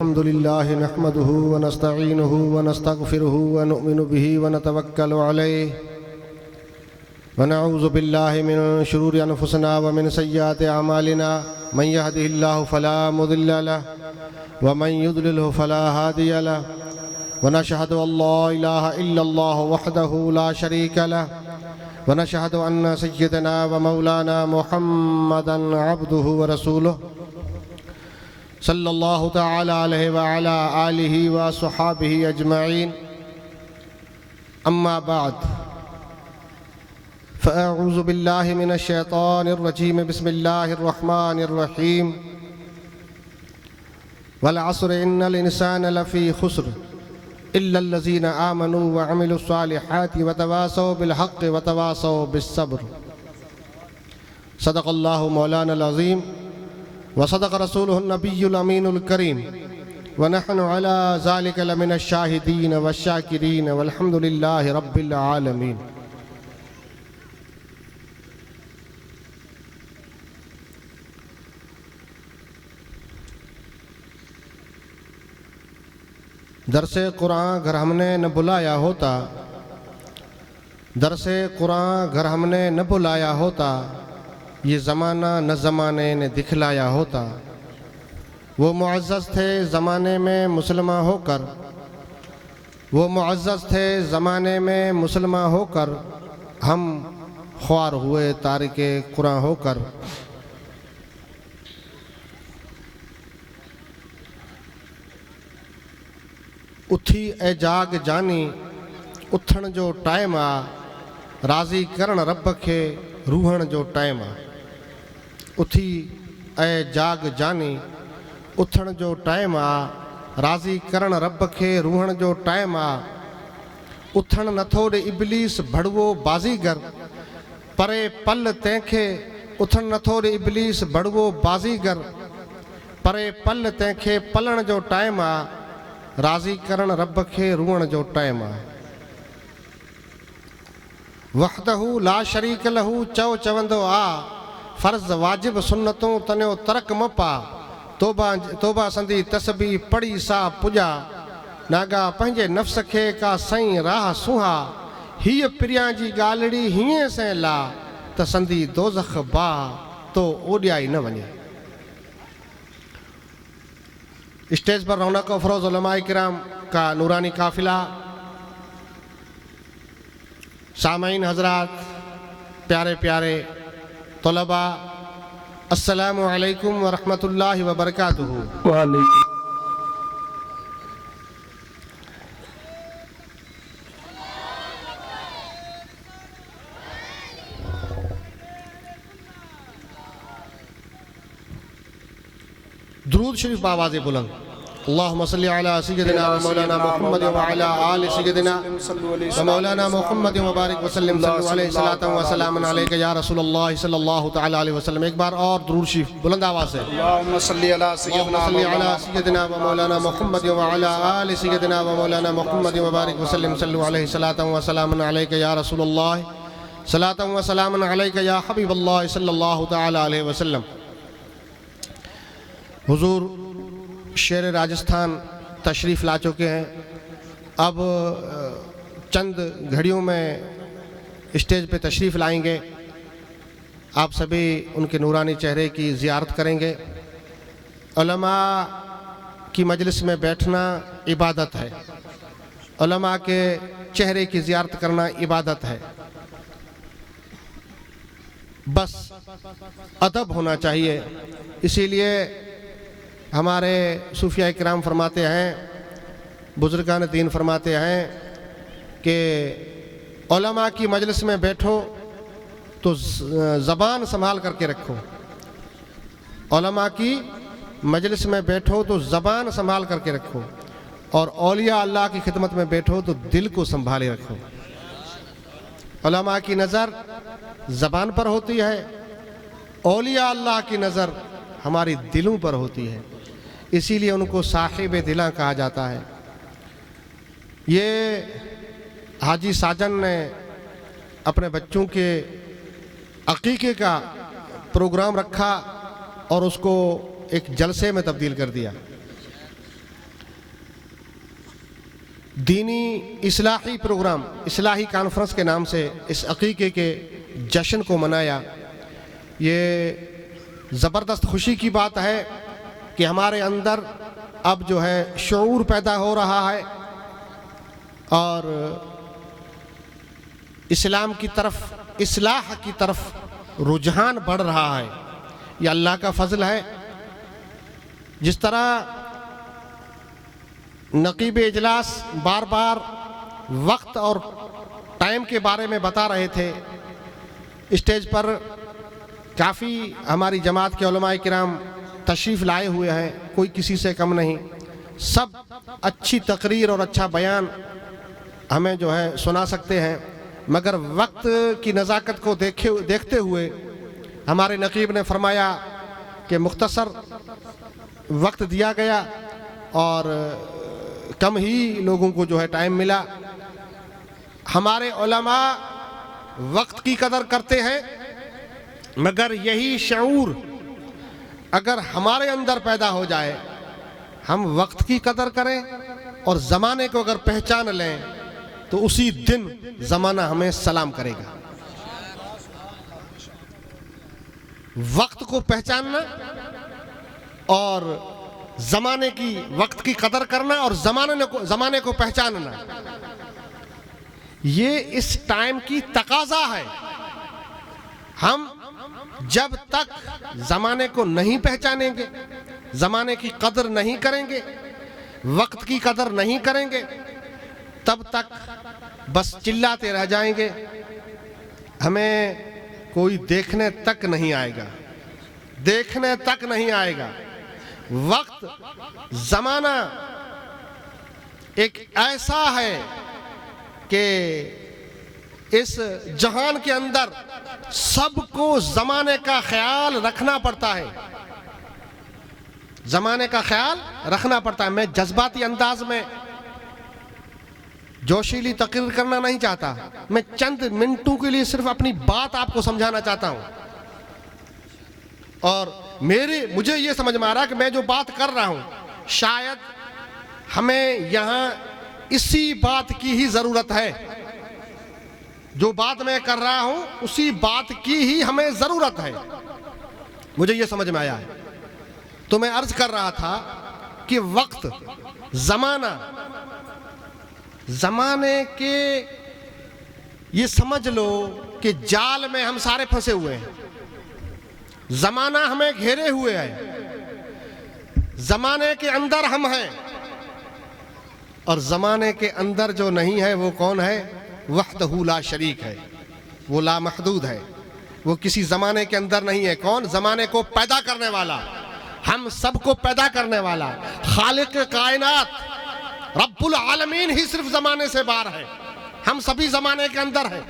अल्हम्दुलिल्लाहि नहमदुहु व नस्तईनुहु व नस्तगफिरुहु व नुमिनु बिही व नतवक्कलु अलैहि व नऊज़ु बिल्लाहि मिन शुरूरि अनफुसिना व मिन सय्यिआति अमालिना मन यहदिहिल्लाहु फला मुदिल्ल लहु व मन युद्लिलहु फला हादिय लहु व नशहदु अल्ला इलाहा इल्लल्लाहु वहदहु ला शरीका लहु व नशहदु अन्न सय्यदना व मौलाना मुहम्मदन अब्दुहु व रसूलुहु सल्लल्लाहु तआला अलैहि व अला आलिहि व अस्हाबिहि अजमईन अम्मा बाद फ़अऊज़ु बिल्लाहि मिनश शैतानिर रजीम बिस्मिल्लाहिर रहमानिर रहीम वल अस्र इन्नल इंसान लफ़ी खुस्र इल्लल्लज़ीना आमनू व अमिलुस सालिहाति व तवासौ बिल हक़्क़ि व तवासौ बिस सब्र सदक़ल्लाहु मौलानल अज़ीम व सदक़ रसूलुहुन नबियुल अमीनुल करीम व नहनु अला ज़ालिका लमिनश शाहिदीन व शाकिरीन वल्हम्दुलिल्लाहि रब्बिल आलमीन। दरसे कुरान घर हमने न बुलाया होता, दरसे कुरान घर हमने न बुलाया होता, ये ज़माना न ज़माने ने दिखलाया होता। वो मुअज़्ज़ज़ थे ज़माने में मुसलमान होकर, वो मुअज़्ज़ज़ थे ज़माने में मुसलमान होकर, हम ख्वार हुए तारिके कुरान होकर। उथी ए जाग जानी उथण जो टाइम आ, राज़ी करण रब खे रूहण जो टाइम आ। उथी ए जाग जानी उथण जो टाइम आ, राज़ी करण रब खे रूहण जो टाइम आ। उथण नथो ॾे इब्लीस भड़वो बाज़ीगर, परे पल तंहिंखे उथण नथो ॾे इब्लीस भड़वो बाज़ीगर, परे पल तंहिंखे पलण जो टाइम आ, राज़ी करण रब खे रूहण जो टाइम आ। वहदहू ला शरीक लहू चव चवंदो आ, फ़र्ज़ वाजिब सुन्नतूं तनियो तरक म पा। तोबा तोबा संदी तस्बीह पढ़ी सा पुॼा, नागा पंहिंजे नफ़्स खे का सईं राह सुहा। हीअ प्रिया जी ॻाल्हिड़ी हीअं से ला, त संदी दोज़ख बा तो ओॾियाई न वञे। स्टेज पर रौनक अफरोज़ उलमाए किराम का नूरानी काफ़िला, सामईन हज़रात, प्यारे प्यारे तलबा, अस्सलामु अलैकुम व रहमतुल्लाहि व बरकातुहू। वालेकुम। दुरूद शरीफ बावाज़े बुलंद। अल्लाहुम्मा सल्लि अला सय्यदिना व मौलाना मुहम्मद व अला आलि सय्यदिना व मौलाना मुहम्मद व बारिक व सल्लिम सल्लल्लाहु अलैहि सलातन व सलामन अलैका या रसूलल्लाह सल्लल्लाहु तआला अलैहि वसल्लम। एक बार और दुरूद शरीफ बुलंद आवाज़ से। अल्लाहुम्मा सल्लि अला सय्यदिना व मौलाना मुहम्मद व अला आलि सय्यदिना व मौलाना मुहम्मद व बारिक व सल्लिम सल्लल्लाहु अलैहि सलातन व सलामन अलैका या रसूलल्लाह सलातन व सलामन अलैका या हबीबल्लाह सल्लल्लाहु तआला अलैहि वसल्लम। हुजूर शेर राजस्थान तशरीफ़ ला चुके हैं। अब चंद घड़ियों में स्टेज पे तशरीफ़ लाएंगे। आप सभी उनके नूरानी चेहरे की ज़ियारत करेंगे। उलमा की मजलिस में बैठना इबादत है, उलमा के चेहरे की ज़ियारत करना इबादत है। बस अदब होना चाहिए। इसीलिए हमारे सूफिया किराम फरमाते हैं, बुजुर्गान दीन फरमाते हैं कि उलमा की मजलिस में बैठो तो ज़बान संभाल करके रखो। उलमा की मजलिस में बैठो तो ज़बान संभाल करके रखो, और औलिया अल्लाह की खिदमत में बैठो तो दिल को संभाले रखो। उलमा की नज़र ज़बान पर होती है, औलिया अल्लाह की नज़र हमारी दिलों पर होती है। इसीलिए उनको साहिब दिला कहा जाता है। ये हाजी साजन ने अपने बच्चों के अकीक़े का प्रोग्राम रखा और उसको एक जलसे में तब्दील कर दिया। दीनी इस्लाही प्रोग्राम, इस्लाही कॉन्फ्रेंस के नाम से इस अकीक़े के जश्न को मनाया। ये ज़बरदस्त खुशी की बात है कि हमारे अंदर अब जो है शऊर पैदा हो रहा है और इस्लाम की तरफ, इस्लाह की तरफ रुझान बढ़ रहा है। ये अल्लाह का फजल है। जिस तरह नकीब इजलास बार बार वक्त और टाइम के बारे में बता रहे थे, स्टेज पर काफ़ी हमारी जमात के उलमाए किराम तशरीफ़ लाए हुए हैं, कोई किसी से कम नहीं। सब अच्छी तकरीर और अच्छा बयान हमें जो है सुना सकते हैं, मगर वक्त की नज़ाकत को देखते हुए हमारे नकीब ने फरमाया कि मुख्तसर वक्त दिया गया और कम ही लोगों को जो है टाइम मिला। हमारे उलमा वक्त की कदर करते हैं, मगर यही शऊर अगर हमारे अंदर पैदा हो जाए, हम वक्त की कदर करें और ज़माने को अगर पहचान लें, तो उसी दिन ज़माना हमें सलाम करेगा। वक्त को पहचानना और ज़माने की, वक्त की कदर करना और ज़माने को पहचानना, ये इस टाइम की तकाज़ा है। हम जब तक ज़माने को नहीं पहचानेंगे, ज़माने की कदर नहीं करेंगे, वक्त की कदर नहीं करेंगे, तब तक बस चिल्लाते रह जाएंगे, हमें कोई देखने तक नहीं आएगा, देखने तक नहीं आएगा। वक्त, ज़माना एक ऐसा है कि इस जहान के अंदर सबको ज़माने का ख्याल रखना पड़ता है, ज़माने का ख्याल रखना पड़ता है। मैं जज्बाती अंदाज में जोशीली तकरीर करना नहीं चाहता, मैं चंद मिनटों के लिए सिर्फ अपनी बात आपको समझाना चाहता हूं। और मुझे ये समझ में आ रहा है कि मैं जो बात कर रहा हूं, शायद हमें यहां इसी बात की ही जरूरत है। जो बात मैं कर रहा हूं, उसी बात की ही हमें जरूरत है। मुझे ये समझ में आया है। तो मैं अर्ज कर रहा था कि वक्त, ज़माने के, ये समझ लो कि जाल में हम सारे फंसे हुए हैं। ज़माना हमें घेरे हुए है, ज़माने के अंदर हम हैं, और ज़माने के अंदर जो नहीं है वो कौन है? वहदहू ला शरीक है, वो लामहदूद है, वो किसी ज़माने के अंदर नहीं है। कौन? ज़माने को पैदा करने वाला, हम सबको पैदा करने वाला खालिक कायनात रब्बुल आलमीन ही सिर्फ ज़माने से बाहर है। हम सभी ज़माने के अंदर हैं,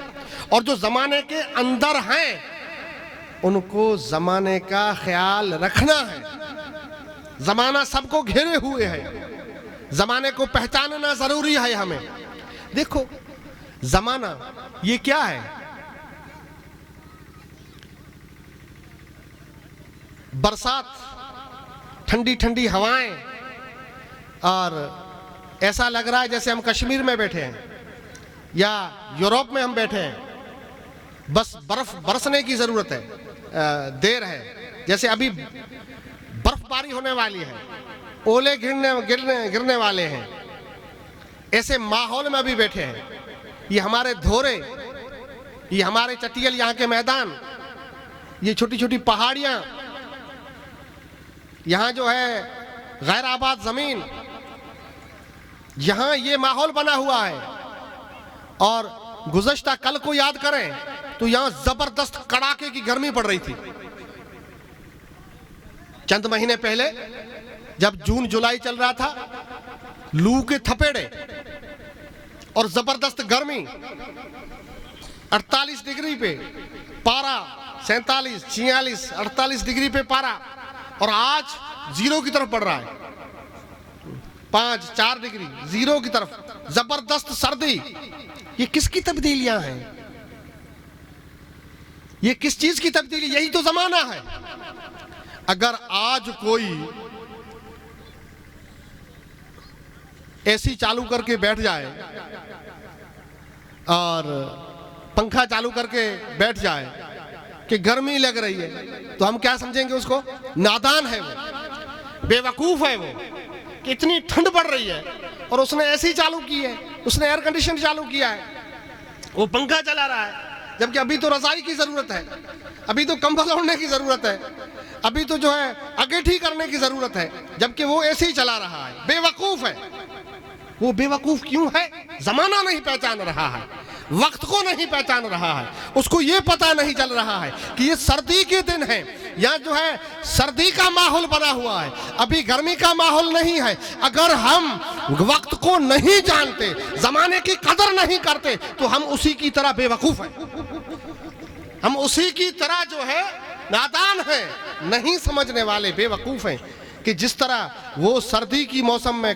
और जो ज़माने के अंदर हैं उनको ज़माने का ख्याल रखना है। ज़माना सबको घेरे हुए है, ज़माने को पहचानना ज़रूरी है हमें। देखो ज़माना ये क्या है? बरसात, ठंडी ठंडी हवाएं, और ऐसा लग रहा है जैसे हम कश्मीर में बैठे हैं या यूरोप में हम बैठे हैं। बस बर्फ बरसने की जरूरत है, देर है। जैसे अभी बर्फबारी होने वाली है, ओले गिरने वाले हैं। ऐसे माहौल में अभी बैठे हैं। ये हमारे धोरे, ये हमारे चटियल यहाँ के मैदान, ये छोटी छोटी पहाड़ियाँ, यहाँ जो है गैर आबाद जमीन, यहाँ ये माहौल बना हुआ है। और गुज़श्ता कल को याद करें तो यहाँ जबरदस्त कड़ाके की गर्मी पड़ रही थी। चंद महीने पहले जब जून जुलाई चल रहा था, लू के थपेड़े और जबरदस्त गर्मी, 48 डिग्री पे पारा, 47, 46, 48 डिग्री पे पारा, और आज जीरो की तरफ बढ़ रहा है, 5-4 डिग्री जीरो की तरफ, जबरदस्त सर्दी। ये किसकी तब्दीलियां हैं? ये किस चीज की तब्दीली? यही तो जमाना है। अगर आज कोई एसी चालू करके बैठ जाए और पंखा चालू करके बैठ जाए कि गर्मी लग रही है, तो हम क्या समझेंगे उसको? नादान है वो, बेवकूफ है वो, कि इतनी ठंड पड़ रही है और उसने एसी चालू की है, उसने एयर कंडीशन चालू किया है, वो पंखा चला रहा है, जबकि अभी तो रजाई की जरूरत है, अभी तो कंबल ओढ़ने की जरूरत है, अभी तो जो है अगेठी करने की जरूरत है, जबकि वो एसी चला रहा है। बेवकूफ है वो। बेवकूफ क्यों है? जमाना नहीं पहचान रहा है, वक्त को नहीं पहचान रहा है, उसको ये पता नहीं चल रहा है कि ये सर्दी के दिन है, या जो है सर्दी का माहौल बना हुआ है, अभी गर्मी का माहौल नहीं है। अगर हम वक्त को नहीं जानते, जमाने की कदर नहीं करते, तो हम उसी की तरह बेवकूफ हैं, हम उसी की तरह जो है नादान हैं, नहीं समझने वाले बेवकूफ हैं। कि जिस तरह वो सर्दी की मौसम में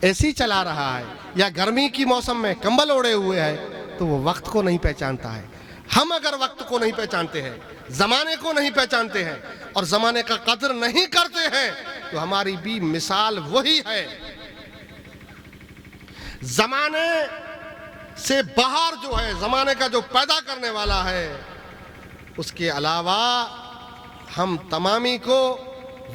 एसी चला रहा है या गर्मी की मौसम में कंबल ओढ़े हुए है, तो वो वक्त को नहीं पहचानता है। हम अगर वक्त को नहीं पहचानते हैं, जमाने को नहीं पहचानते हैं और जमाने का कदर नहीं करते हैं, तो हमारी भी मिसाल वही है। जमाने से बाहर जो है, जमाने का जो पैदा करने वाला है, उसके अलावा हम तमामी को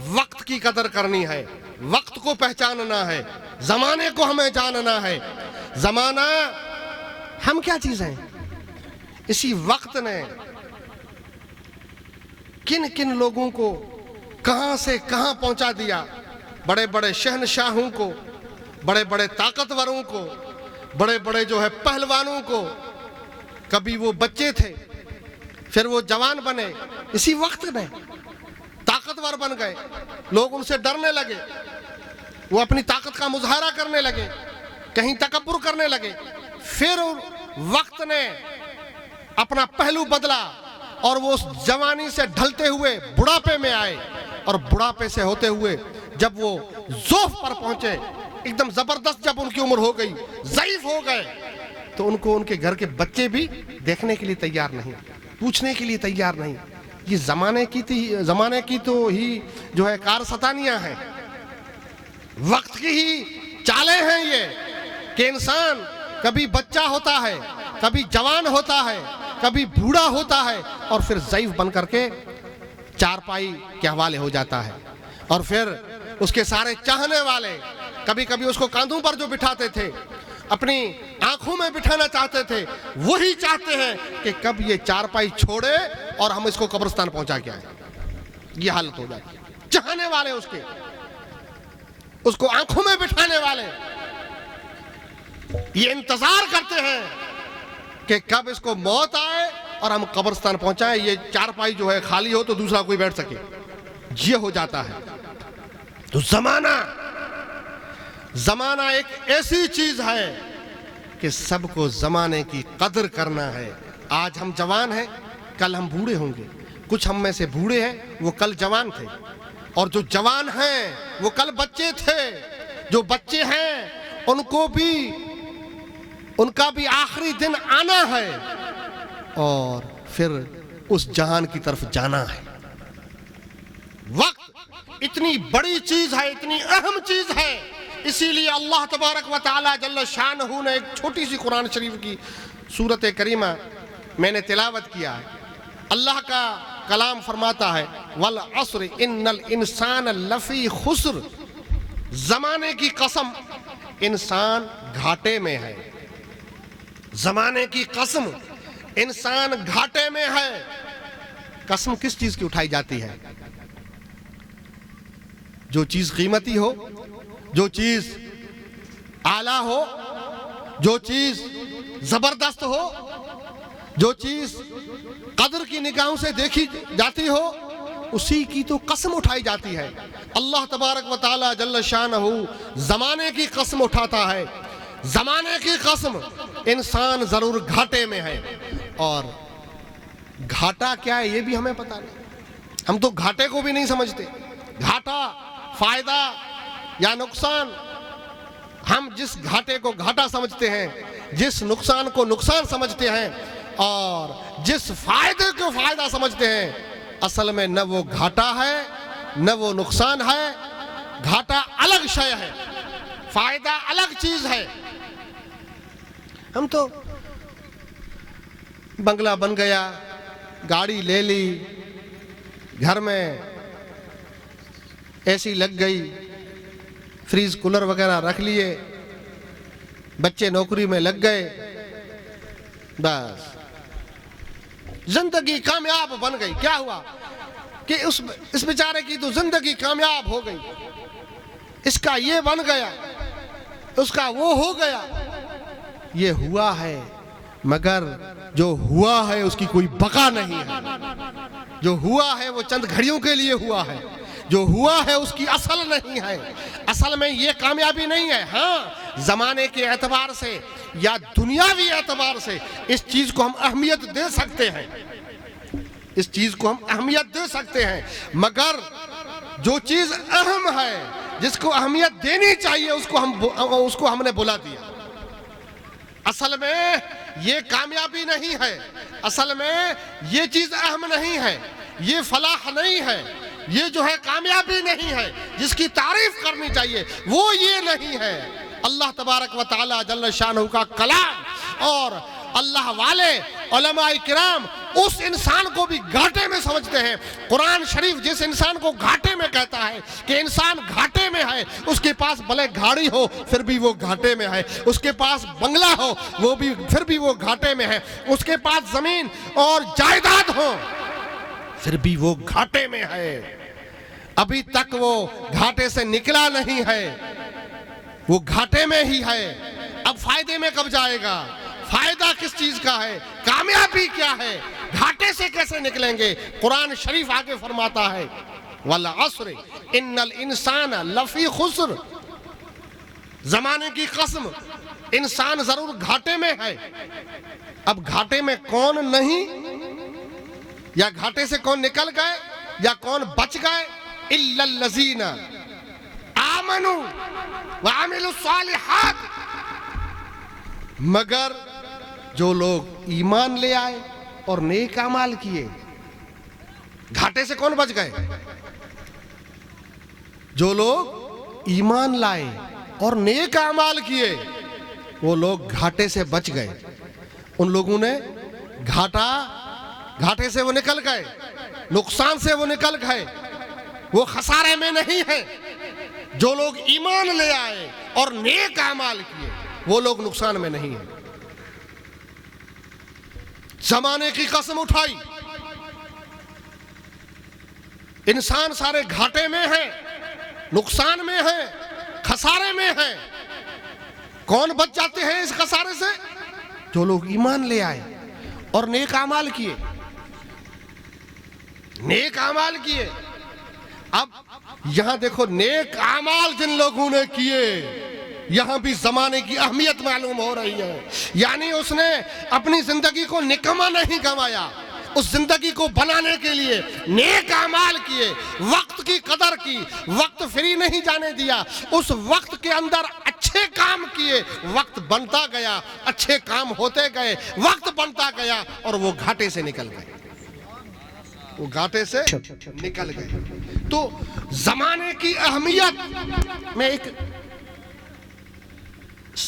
वक्त की कदर करनी है, वक्त को पहचानना है, जमाने को हमें जानना है। जमाना हम क्या चीज हैं? इसी वक्त ने किन किन लोगों को कहां से कहां पहुंचा दिया। बड़े बड़े शहनशाहों को, बड़े बड़े ताकतवरों को, बड़े बड़े जो है पहलवानों को, कभी वो बच्चे थे, फिर वो जवान बने, इसी वक्त में ताकतवर बन गए, लोग उनसे डरने लगे, वो अपनी ताकत का मुजाहरा करने लगे, कहीं तकब्बुर करने लगे। फिर वक्त ने अपना पहलू बदला और वो उस जवानी से ढलते हुए बुढ़ापे में आए, और बुढ़ापे से होते हुए जब वो ज़ौफ़ पर पहुंचे, एकदम जबरदस्त जब उनकी उम्र हो गई, ज़ईफ हो गए, तो उनको उनके घर के बच्चे भी देखने के लिए तैयार नहीं, पूछने के लिए तैयार नहीं। ये जमाने की तो ही जो है कारसतानियां हैं, वक्त की ही चालें हैं ये, कि इंसान कभी बच्चा होता है, कभी जवान होता है, कभी बूढ़ा होता है, और फिर ज़ईफ बन करके चारपाई के हवाले हो जाता है। और फिर उसके सारे चाहने वाले कभी कभी उसको कांधों पर जो बिठाते थे, अपनी आंखों में बिठाना चाहते थे, वही चाहते हैं कि कब ये चारपाई छोड़े और हम इसको कब्रिस्तान पहुंचा के आए। ये हालत हो जाती है। चाहने वाले उसको आंखों में बिठाने वाले ये इंतजार करते हैं कि कब इसको मौत आए और हम कब्रिस्तान पहुंचाएं, ये चारपाई जो है खाली हो तो दूसरा कोई बैठ सके। ये हो जाता है। तो जमाना एक ऐसी चीज है कि सबको जमाने की कदर करना है। आज हम जवान हैं, कल हम बूढ़े होंगे। कुछ हम में से बूढ़े हैं, वो कल जवान थे, और जो जवान हैं वो कल बच्चे थे। जो बच्चे हैं उनका भी आखिरी दिन आना है और फिर उस जहान की तरफ जाना है। वक्त इतनी बड़ी चीज है, इतनी अहम चीज है, इसीलिए अल्लाह तबारक व तआला जल्ल शानहू ने एक छोटी सी कुरान शरीफ की सूरत करीमा मैंने तिलावत किया है। अल्लाह का कलाम फरमाता है, वल अस्र इन्नल इंसान लफी खुस्र, जमाने की कसम इंसान घाटे में है। जमाने की कसम इंसान घाटे में है। कसम किस चीज की उठाई जाती है? जो चीज कीमती हो, जो चीज आला हो, जो चीज जबरदस्त हो, जो चीज कदर की निगाहों से देखी जाती हो, उसी की तो कसम उठाई जाती है। अल्लाह तबारक व तआला जल्ल शानहू जमाने की कसम उठाता है। जमाने की कसम इंसान जरूर घाटे में है। और घाटा क्या है ये भी हमें पता नहीं। हम तो घाटे को भी नहीं समझते। घाटा, फायदा या नुकसान, हम जिस घाटे को घाटा समझते हैं, जिस नुकसान को नुकसान समझते हैं, और जिस फायदे को फायदा समझते हैं, असल में न वो घाटा है न वो नुकसान है। घाटा अलग शय है फायदा अलग चीज है। हम तो बंगला बन गया, गाड़ी ले ली, घर में एसी लग गई, फ्रीज कूलर वगैरह रख लिए, बच्चे नौकरी में लग गए, बस जिंदगी कामयाब बन गई। क्या हुआ कि इस बेचारे की तो जिंदगी कामयाब हो गई, इसका ये बन गया, उसका वो हो गया। ये हुआ है, मगर जो हुआ है उसकी कोई बका नहीं है। जो हुआ है वो चंद घड़ियों के लिए हुआ है, जो हुआ है उसकी असल नहीं है। असल में ये कामयाबी नहीं है। हाँ, जमाने के एतबार से या दुनियावी एतबार से इस चीज को हम अहमियत दे सकते हैं, इस चीज को हम अहमियत दे सकते हैं, मगर जो चीज अहम है, जिसको अहमियत देनी चाहिए, उसको हमने बुला दिया। असल में ये कामयाबी नहीं है, असल में ये चीज अहम नहीं है, ये फलाह नहीं है, ये जो है कामयाबी नहीं है, जिसकी तारीफ करनी चाहिए वो ये नहीं है। अल्लाह तबारक व तआला जल्ल शानहू का कलाम और अल्लाह वाले उलमाए किराम उस इंसान को भी घाटे में समझते हैं। कुरान शरीफ जिस इंसान को घाटे में कहता है कि इंसान घाटे में है, उसके पास भले गाड़ी हो फिर भी वो घाटे में है, उसके पास बंगला हो वो भी फिर भी वो घाटे में है, उसके पास जमीन और जायदाद हो फिर भी वो घाटे में है। अभी तक वो घाटे से निकला नहीं है, वो घाटे में ही है। अब फायदे में कब जाएगा? फायदा किस चीज का है? कामयाबी क्या है? घाटे से कैसे निकलेंगे? कुरान शरीफ आगे फरमाता है वल अस्र इन्नल इंसान लफी खुस्र, जमाने की कसम इंसान जरूर घाटे में है। अब घाटे में कौन नहीं, या घाटे से कौन निकल गए या कौन बच गए? इल्लल लजीना आमनू व अमिलुस सालिहात, मगर जो लोग ईमान ले आए और नेक अमाल किए। घाटे से कौन बच गए? जो लोग ईमान लाए और नेक अमाल किए, वो लोग घाटे से बच गए। उन लोगों ने घाटे से वो निकल गए, नुकसान से वो निकल गए, वो खसारे में नहीं है। जो लोग ईमान ले आए और नेक अमाल किए वो लोग नुकसान में नहीं है। जमाने की कसम उठाई, इंसान सारे घाटे में है, नुकसान में है, खसारे में है। कौन बच जाते हैं इस खसारे से? जो लोग ईमान ले आए और नेक अमाल किए, नेक अमाल किए। अब यहां देखो, नेक अमाल जिन लोगों ने किए, यहां भी जमाने की अहमियत मालूम हो रही है। यानी उसने अपनी जिंदगी को निकम्मा नहीं गंवाया, उस जिंदगी को बनाने के लिए नेक अमाल किए, वक्त की कदर की, वक्त फ्री नहीं जाने दिया, उस वक्त के अंदर अच्छे काम किए, वक्त बनता गया, अच्छे काम होते गए, वक्त बनता गया और वो घाटे से निकल गए, वो घाटे से निकल गए। तो जमाने की अहमियत में एक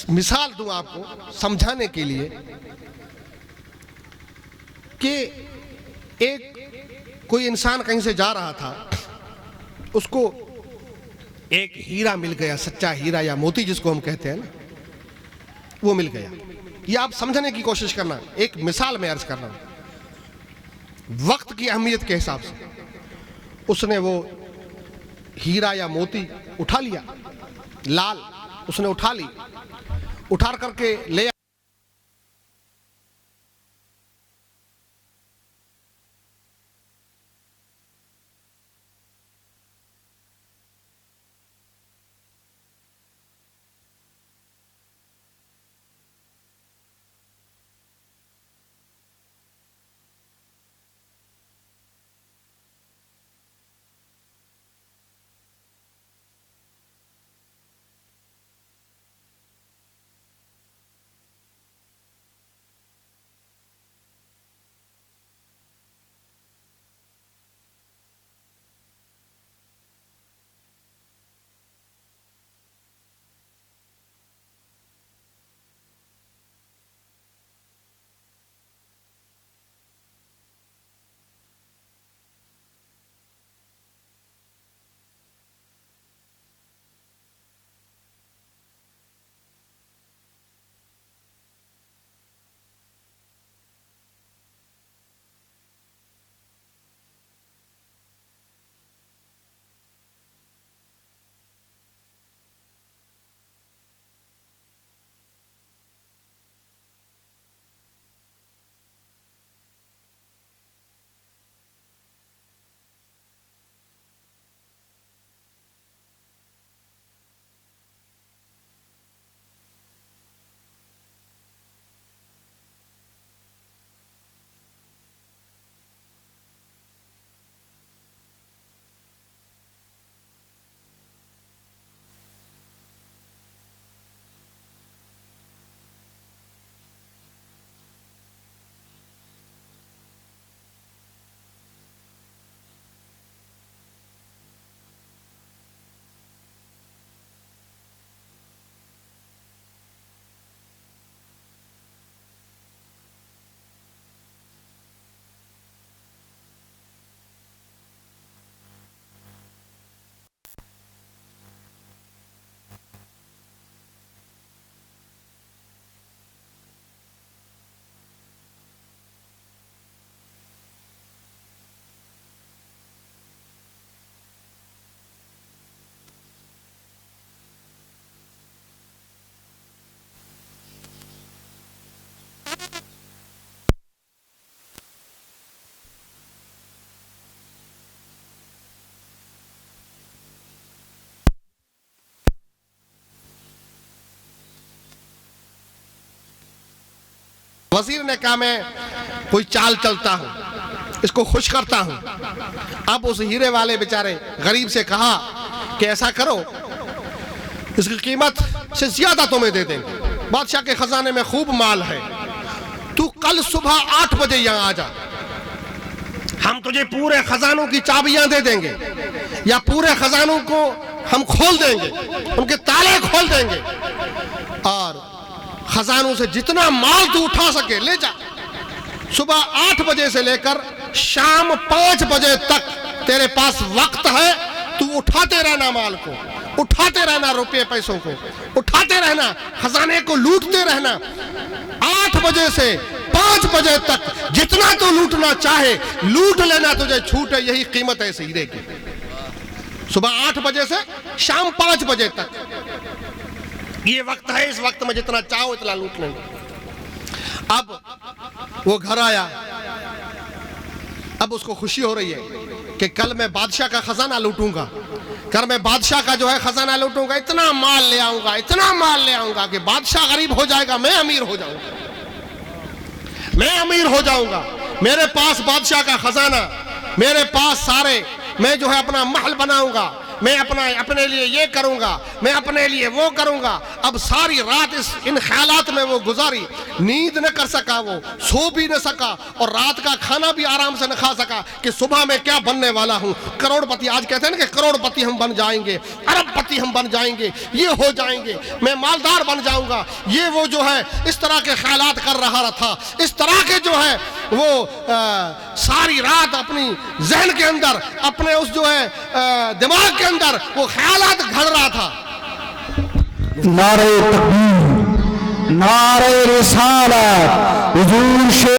मिसाल दूं आपको समझाने के लिए कि एक कोई इंसान कहीं से जा रहा था, उसको एक हीरा मिल गया, सच्चा हीरा या मोती जिसको हम कहते हैं ना, वो मिल गया। ये आप समझने की कोशिश करना, एक मिसाल में अर्ज करना वक्त की अहमियत के हिसाब से। उसने वो हीरा या मोती उठा लिया, लाल उसने उठा ली, उठा करके ले वजीर ने कहा मैं कोई चाल चलता हूं, इसको खुश करता हूं। अब उस हीरे वाले बेचारे गरीब से कहा कि ऐसा करो, इसकी कीमत से ज्यादा तुम्हें दे देंगे, बादशाह के खजाने में खूब माल है, तू कल सुबह 8 बजे यहां आ जा, हम तुझे पूरे खजानों की चाबियां दे देंगे, या पूरे खजानों को हम खोल देंगे, उनके ताले खोल देंगे, और खजानों से जितना माल तू उठा सके ले जा। सुबह 8 बजे से लेकर शाम 5 बजे तक तेरे पास वक्त है, तू उठाते रहना माल को, उठाते रहना रुपये पैसों को, उठाते रहना, खजाने को लूटते रहना। 8 बजे से 5 बजे तक जितना तो लूटना चाहे लूट लेना, तुझे छूट है, यही कीमत है इस हीरे की। सुबह 8 बजे से शाम 5 बजे तक ये वक्त है, इस वक्त में जितना चाहो इतना लूट लेंगे। अब वो घर आया, अब उसको खुशी हो रही है कि कल मैं बादशाह का खजाना लूटूंगा, कल मैं बादशाह का जो है खजाना लूटूंगा, इतना माल ले आऊंगा, इतना माल ले आऊंगा कि बादशाह गरीब हो जाएगा, मैं अमीर हो जाऊंगा, मैं अमीर हो जाऊंगा। मेरे पास बादशाह का खजाना, मेरे पास सारे, मैं जो है अपना महल बनाऊंगा, मैं अपने लिए ये करूंगा, मैं अपने लिए वो करूंगा। अब सारी रात इन ख्यालात में वो गुजारी, नींद न कर सका, वो सो भी न सका, और रात का खाना भी आराम से न खा सका कि सुबह में क्या बनने वाला हूं। करोड़पति, आज कहते हैं ना कि करोड़पति हम बन जाएंगे, अरबपति हम बन जाएंगे, ये हो जाएंगे, मैं मालदार बन जाऊंगा, ये वो जो है इस तरह के ख्यालात कर रहा था। इस तरह के जो है वो सारी रात अपनी जहन के अंदर, अपने उस जो है दिमाग के अंदर वो ख्यालात घड़ रहा था। नारे तकबीर, नारे रिसालत, हुजूर